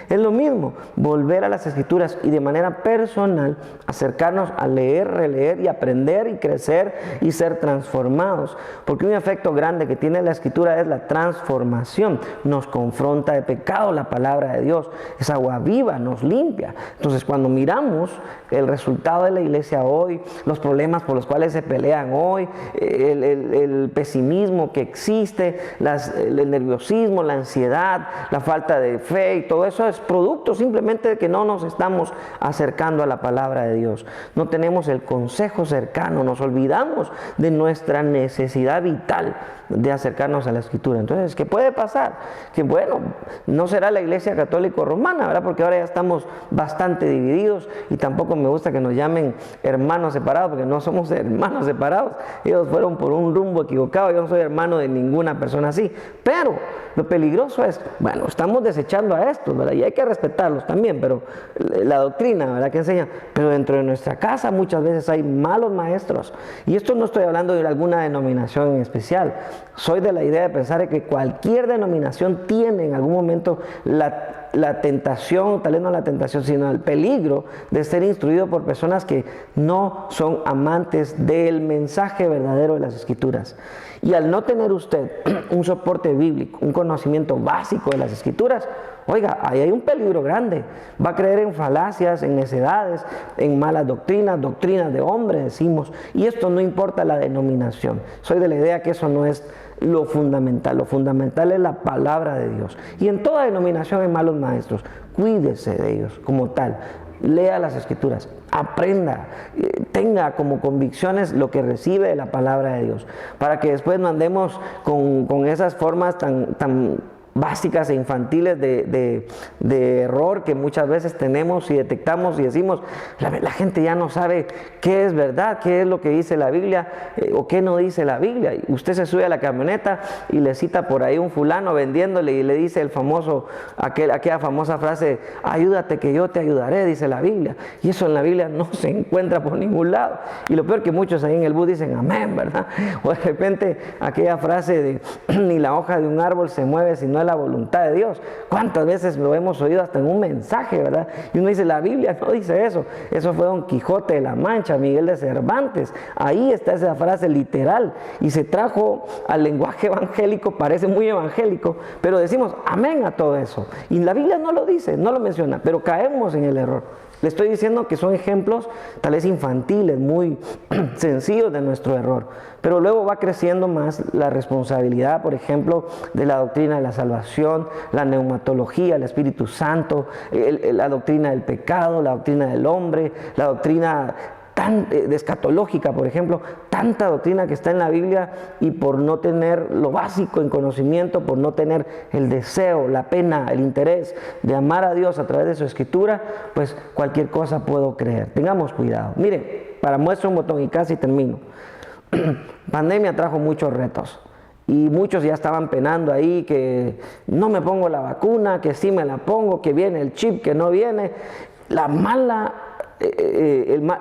Es lo mismo, volver a las escrituras y de manera personal acercarnos a leer, releer y aprender y crecer y ser transformados. Porque un efecto grande que tiene la escritura es la transformación. Nos confronta de pecado la palabra de Dios, es agua viva, nos limpia. Entonces, cuando miramos el resultado de la iglesia hoy, los problemas por los cuales se pelean hoy, el pesimismo que existe, el nerviosismo, la ansiedad, la falta de fe, y todo eso es producto simplemente de que no nos estamos acercando a la palabra de Dios. No tenemos el consejo cercano, nos olvidamos de nuestra necesidad vital de acercarnos a la escritura. Entonces, ¿qué puede pasar? Que bueno, no será la iglesia católica romana, ¿verdad? Porque ahora ya estamos bastante divididos, y tampoco me gusta que nos llamen hermanos separados, porque no somos hermanos separados. Ellos fueron por un rumbo equivocado. Yo no soy hermano de ninguna persona así. Pero lo peligroso es, bueno, estamos desechando a estos, ¿verdad? Y hay que respetarlos también, pero la doctrina, ¿verdad?, que enseña. Pero dentro de nuestra casa muchas veces hay malos maestros. Y esto no estoy hablando de alguna denominación en especial. Soy de la idea de pensar que cualquier denominación tiene en algún momento la tentación, tal vez no la tentación, sino el peligro de ser instruido por personas que no son amantes del mensaje verdadero de las Escrituras. Y al no tener usted un soporte bíblico, un conocimiento básico de las Escrituras, oiga, ahí hay un peligro grande. Va a creer en falacias, en necedades, en malas doctrinas, doctrinas de hombre, decimos. Y esto no importa la denominación. Soy de la idea que eso no es lo fundamental. Lo fundamental es la palabra de Dios. Y en toda denominación hay malos maestros. Cuídese de ellos como tal. Lea las Escrituras, aprenda, tenga como convicciones lo que recibe de la palabra de Dios, para que después no andemos con esas formas tan básicas e infantiles de error que muchas veces tenemos y detectamos y decimos, la gente ya no sabe qué es verdad, qué es lo que dice la Biblia o qué no dice la Biblia. Y usted se sube a la camioneta y le cita por ahí un fulano vendiéndole y le dice aquella famosa frase, ayúdate que yo te ayudaré, dice la Biblia. Y eso en la Biblia no se encuentra por ningún lado. Y lo peor que muchos ahí en el bus dicen amén, ¿verdad? O de repente aquella frase de ni la hoja de un árbol se mueve si no es la voluntad de Dios. ¿Cuántas veces lo hemos oído hasta en un mensaje, verdad? Y uno dice, la Biblia no dice eso. Eso fue Don Quijote de la Mancha, Miguel de Cervantes. Ahí está esa frase literal y se trajo al lenguaje evangélico, parece muy evangélico, pero decimos amén a todo eso. Y la Biblia no lo dice, no lo menciona, pero caemos en el error. Le estoy diciendo que son ejemplos tal vez infantiles, muy sencillos de nuestro error. Pero luego va creciendo más la responsabilidad, por ejemplo, de la doctrina de la salvación, la neumatología, el Espíritu Santo, la doctrina del pecado, la doctrina del hombre, la doctrina de escatológica, por ejemplo, tanta doctrina que está en la Biblia, y por no tener lo básico en conocimiento, por no tener el deseo, la pena, el interés de amar a Dios a través de su escritura, pues cualquier cosa puedo creer. Tengamos cuidado. Mire, para muestra un botón y casi termino. Pandemia trajo muchos retos. Y muchos ya estaban penando ahí que no me pongo la vacuna, que sí me la pongo, que viene el chip, que no viene.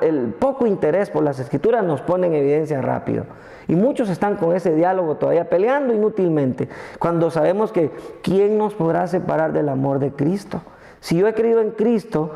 El poco interés por las escrituras nos pone en evidencia rápido. Y muchos están con ese diálogo todavía peleando inútilmente, cuando sabemos que ¿quién nos podrá separar del amor de Cristo? Si yo he creído en Cristo,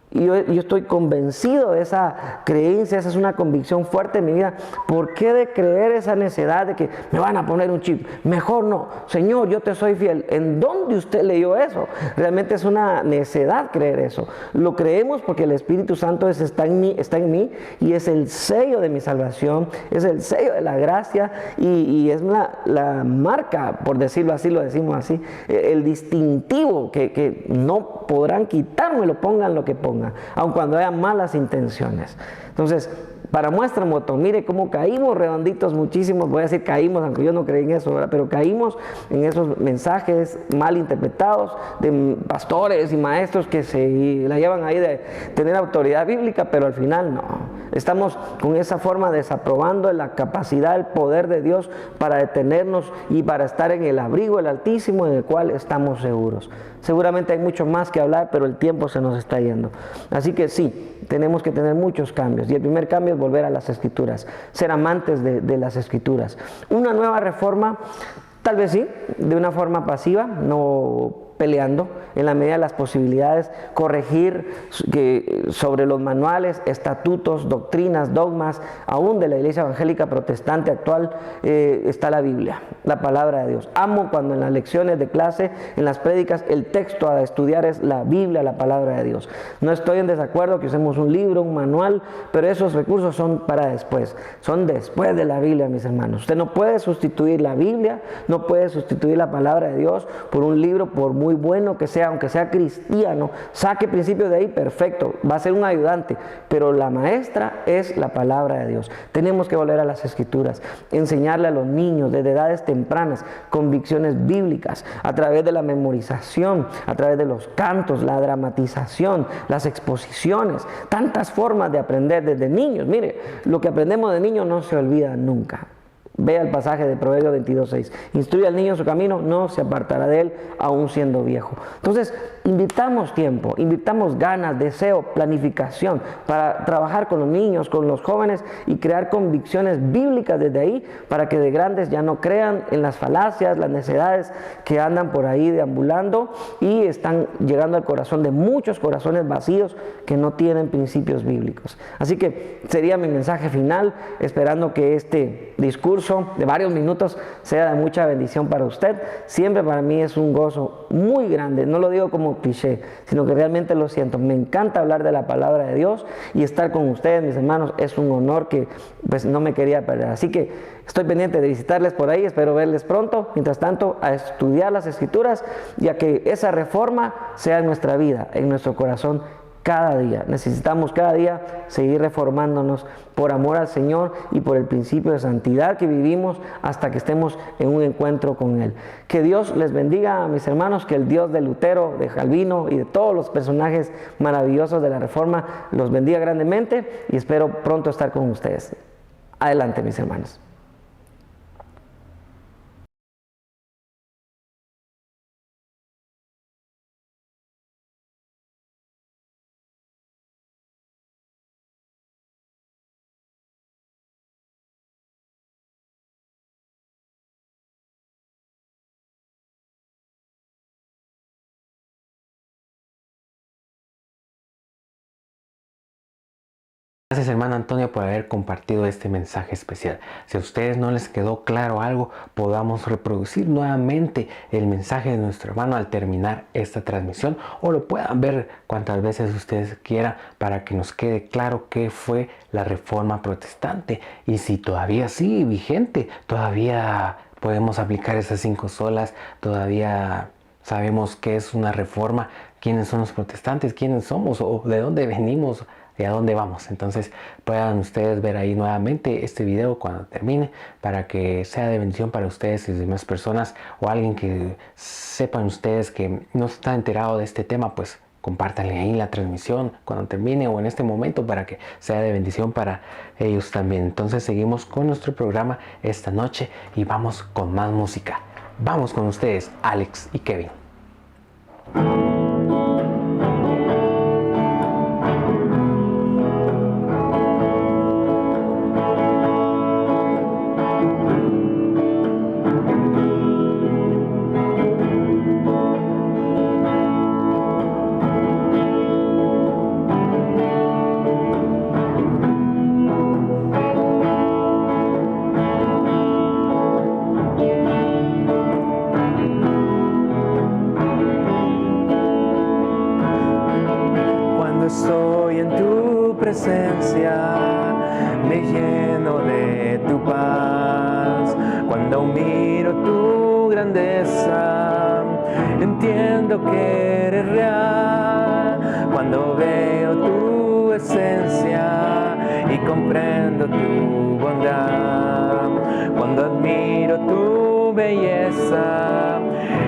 y yo estoy convencido de esa creencia, esa es una convicción fuerte en mi vida. ¿Por qué de creer esa necedad de que me van a poner un chip? Mejor no. Señor, yo te soy fiel. ¿En dónde usted leyó eso? Realmente es una necedad creer eso. Lo creemos porque el Espíritu Santo está en mí y es el sello de mi salvación, es el sello de la gracia y es la marca, por decirlo así, lo decimos así, el distintivo que no podrán quitármelo, pongan lo que pongan, aun cuando haya malas intenciones. Entonces, para muestra un botón, mire cómo caímos redonditos muchísimos, voy a decir caímos, aunque yo no creí en eso, ¿verdad? Pero caímos en esos mensajes mal interpretados de pastores y maestros que se la llevan ahí de tener autoridad bíblica, pero al final no. Estamos con esa forma desaprobando la capacidad, el poder de Dios para detenernos y para estar en el abrigo del Altísimo, en el cual estamos seguros. Seguramente hay mucho más que hablar, pero el tiempo se nos está yendo. Así que sí, tenemos que tener muchos cambios. Y el primer cambio es volver a las Escrituras, ser amantes de las Escrituras. Una nueva reforma, tal vez sí, de una forma pasiva, no peleando, en la medida de las posibilidades, corregir sobre los manuales, estatutos, doctrinas, dogmas, aún de la Iglesia Evangélica Protestante actual, está la Biblia, la palabra de Dios. Amo cuando en las lecciones de clase, en las prédicas, el texto a estudiar es la Biblia, la palabra de Dios. No estoy en desacuerdo que usemos un libro, un manual, pero esos recursos son para después, son después de la Biblia, mis hermanos. Usted no puede sustituir la Biblia, no puede sustituir la palabra de Dios por un libro, por muy bueno que sea, aunque sea cristiano, saque principios de ahí, perfecto, va a ser un ayudante, pero la maestra es la palabra de Dios. Tenemos que volver a las Escrituras, enseñarle a los niños desde edades tempranas convicciones bíblicas, a través de la memorización, a través de los cantos, la dramatización, las exposiciones, tantas formas de aprender desde niños. Mire, lo que aprendemos de niños no se olvida nunca. Vea el pasaje de Proverbios 22:6. Instruye al niño en su camino, no se apartará de él, aún siendo viejo. Entonces, invirtamos tiempo, invirtamos ganas, deseo, planificación para trabajar con los niños, con los jóvenes y crear convicciones bíblicas desde ahí para que de grandes ya no crean en las falacias, las necedades que andan por ahí deambulando y están llegando al corazón de muchos corazones vacíos que no tienen principios bíblicos. Así que sería mi mensaje final, esperando que este discurso de varios minutos sea de mucha bendición para usted. Siempre para mí es un gozo muy grande, no lo digo como cliché, sino que realmente lo siento. Me encanta hablar de la palabra de Dios y estar con ustedes, mis hermanos, es un honor que pues no me quería perder. Así que estoy pendiente de visitarles por ahí, espero verles pronto. Mientras tanto, a estudiar las Escrituras y a que esa reforma sea en nuestra vida, en nuestro corazón, cada día. Necesitamos cada día seguir reformándonos por amor al Señor y por el principio de santidad que vivimos hasta que estemos en un encuentro con Él. Que Dios les bendiga a mis hermanos, que el Dios de Lutero, de Calvino y de todos los personajes maravillosos de la Reforma los bendiga grandemente y espero pronto estar con ustedes. Adelante, mis hermanos. Gracias, hermano Antonio, por haber compartido este mensaje especial. Si a ustedes no les quedó claro algo, podamos reproducir nuevamente el mensaje de nuestro hermano al terminar esta transmisión, o lo puedan ver cuantas veces ustedes quieran para que nos quede claro qué fue la Reforma Protestante y si todavía sigue vigente, todavía podemos aplicar esas 5 solas, todavía sabemos qué es una reforma, quiénes son los protestantes, quiénes somos o de dónde venimos y a dónde vamos. Entonces puedan ustedes ver ahí nuevamente este video cuando termine, para que sea de bendición para ustedes y las demás personas, o alguien que sepan ustedes que no está enterado de este tema, pues compártanle ahí la transmisión cuando termine o en este momento, para que sea de bendición para ellos también. Entonces seguimos con nuestro programa esta noche y vamos con más música. Vamos con ustedes, Alex y Kevin. Estoy en tu presencia, me lleno de tu paz. Cuando miro tu grandeza, entiendo que eres real. Cuando veo tu esencia y comprendo tu bondad. Cuando admiro tu belleza,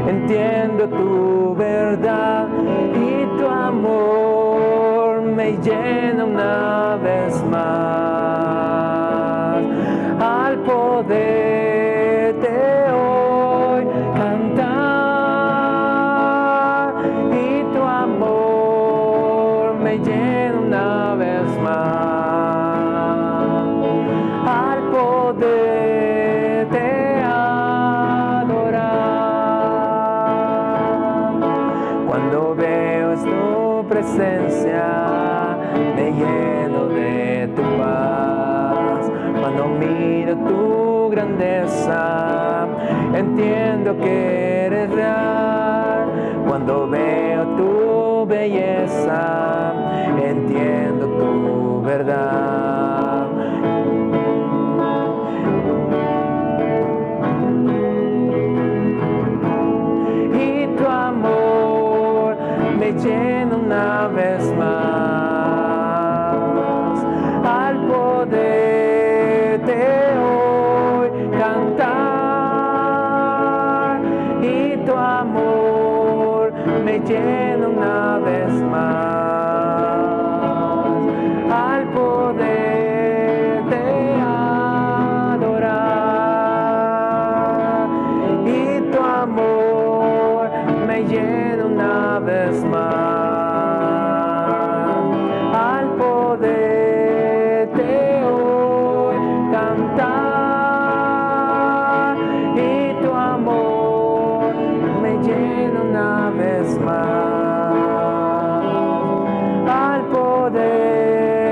entiendo tu verdad y tu amor me llena una vez más al poderte hoy cantar y tu amor me llena una vez más al poderte adorar. Cuando veo tu presencia me lleno de tu paz. Cuando miro tu grandeza, entiendo que eres real. Cuando veo tu belleza, entiendo tu verdad. Y tu amor me llena una vez más. Hoy cantar y tu amor me llena una vez más al poderte adorar y tu amor me llena una vez más al poderte hoy cantar y tu amor me llena una vez más al poderte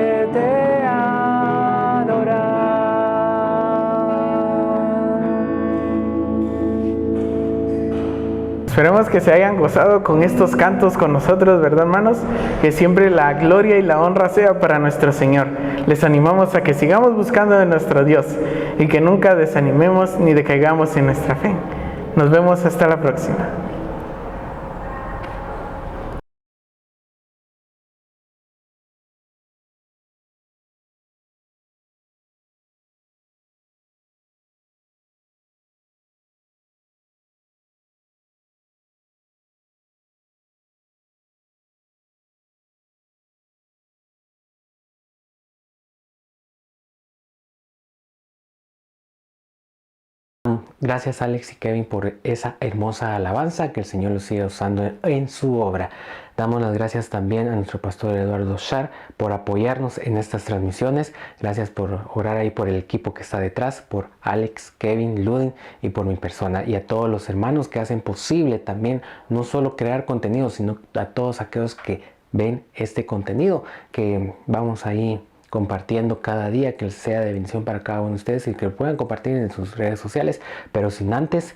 adorar. Esperemos que se hayan gozado con estos cantos con nosotros, ¿verdad, hermanos? Que siempre la gloria y la honra sea para nuestro Señor. Les animamos a que sigamos buscando de nuestro Dios y que nunca desanimemos ni decaigamos en nuestra fe. Nos vemos hasta la próxima. Gracias Alex y Kevin por esa hermosa alabanza, que el Señor los siga usando en su obra. Damos las gracias también a nuestro pastor Eduardo Shar por apoyarnos en estas transmisiones. Gracias por orar ahí por el equipo que está detrás, por Alex, Kevin, Luden y por mi persona. Y a todos los hermanos que hacen posible también no solo crear contenido, sino a todos aquellos que ven este contenido que vamos ahí compartiendo cada día, que sea de bendición para cada uno de ustedes y que lo puedan compartir en sus redes sociales. Pero sin antes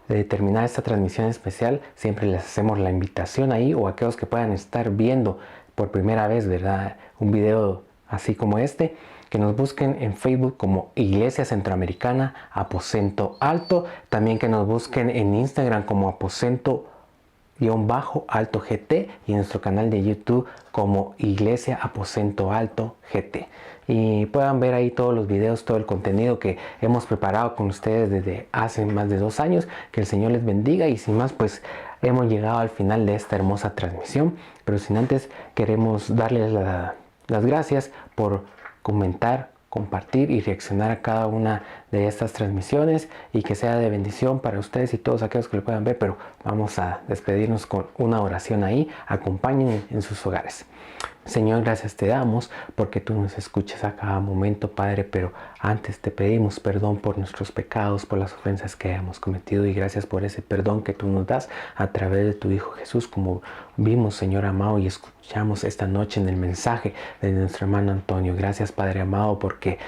de terminar esta transmisión especial, siempre les hacemos la invitación ahí, o aquellos que puedan estar viendo por primera vez, ¿verdad?, un video así como este, que nos busquen en Facebook como Iglesia Centroamericana Aposento Alto, también que nos busquen en Instagram como Aposento_Alto GT y en nuestro canal de YouTube como Iglesia Aposento Alto GT, y puedan ver ahí todos los videos, todo el contenido que hemos preparado con ustedes desde hace más de 2 años. Que el Señor les bendiga, y sin más, pues hemos llegado al final de esta hermosa transmisión, pero sin antes queremos darles las gracias por comentar, compartir y reaccionar a cada una de estas transmisiones, y que sea de bendición para ustedes y todos aquellos que lo puedan ver. Pero vamos a despedirnos con una oración ahí. Acompañen en sus hogares. Señor, gracias te damos porque tú nos escuchas a cada momento, Padre, pero antes te pedimos perdón por nuestros pecados, por las ofensas que hemos cometido, y gracias por ese perdón que tú nos das a través de tu Hijo Jesús, como vimos, Señor amado, y escuchamos esta noche en el mensaje de nuestro hermano Antonio. Gracias, Padre amado, porque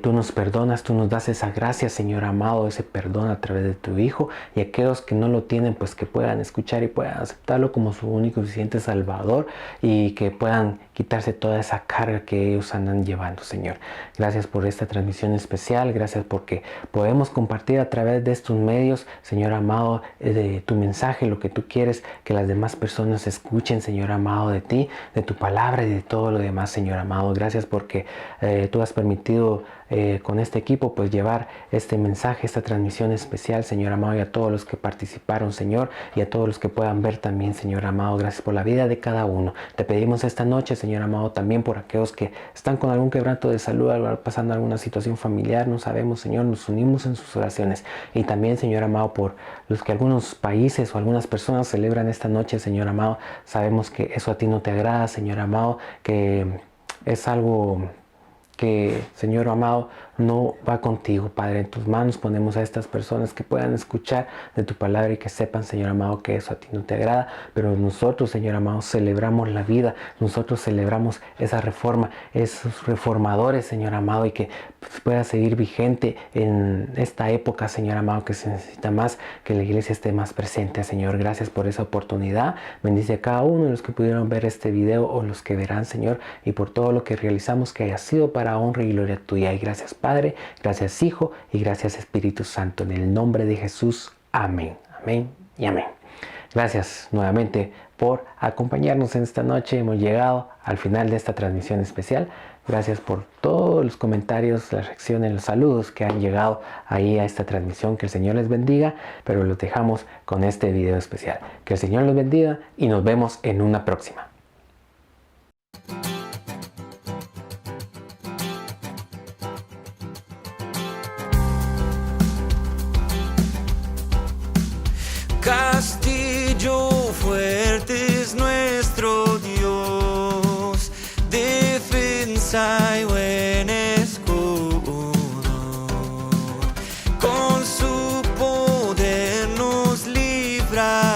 tú nos perdonas, tú nos das esa gracia, Señor amado, ese perdón a través de tu Hijo, y aquellos que no lo tienen, pues que puedan escuchar y puedan aceptarlo como su único y suficiente Salvador, y que puedan quitarse toda esa carga que ellos andan llevando, Señor. Gracias por esta transmisión especial, gracias porque podemos compartir a través de estos medios, Señor amado, de tu mensaje, lo que tú quieres que las demás personas escuchen, Señor amado, de ti, de tu palabra y de todo lo demás, Señor amado. Gracias porque tú has permitido con este equipo pues llevar este mensaje, esta transmisión especial, Señor amado, y a todos los que participaron, Señor, y a todos los que puedan ver también, Señor amado. Gracias por la vida de cada uno. Te pedimos esta noche, Señor amado, también por aquellos que están con algún quebranto de salud, pasando alguna situación familiar, no sabemos, Señor, nos unimos en sus oraciones. Y también, Señor amado, por los que algunos países o algunas personas celebran esta noche, Señor amado, sabemos que eso a ti no te agrada, Señor amado, que es algo que, Señor amado, no va contigo, Padre. En tus manos ponemos a estas personas que puedan escuchar de tu palabra y que sepan, Señor amado, que eso a ti no te agrada. Pero nosotros, Señor amado, celebramos la vida, nosotros celebramos esa reforma, esos reformadores, Señor amado, y que pueda seguir vigente en esta época, Señor amado, que se necesita más, que la iglesia esté más presente, Señor. Gracias por esa oportunidad. Bendice a cada uno de los que pudieron ver este video o los que verán, Señor, y por todo lo que realizamos, que haya sido para honra y gloria tuya. Y gracias, Padre, gracias, Hijo, y gracias, Espíritu Santo. En el nombre de Jesús. Amén. Amén y amén. Gracias nuevamente por acompañarnos en esta noche. Hemos llegado al final de esta transmisión especial. Gracias por todos los comentarios, las reacciones, los saludos que han llegado ahí a esta transmisión. Que el Señor les bendiga, pero los dejamos con este video especial. Que el Señor los bendiga y nos vemos en una próxima. Castillo fuerte es nuestro Dios, defensa y buen escudo. Con su poder nos libra.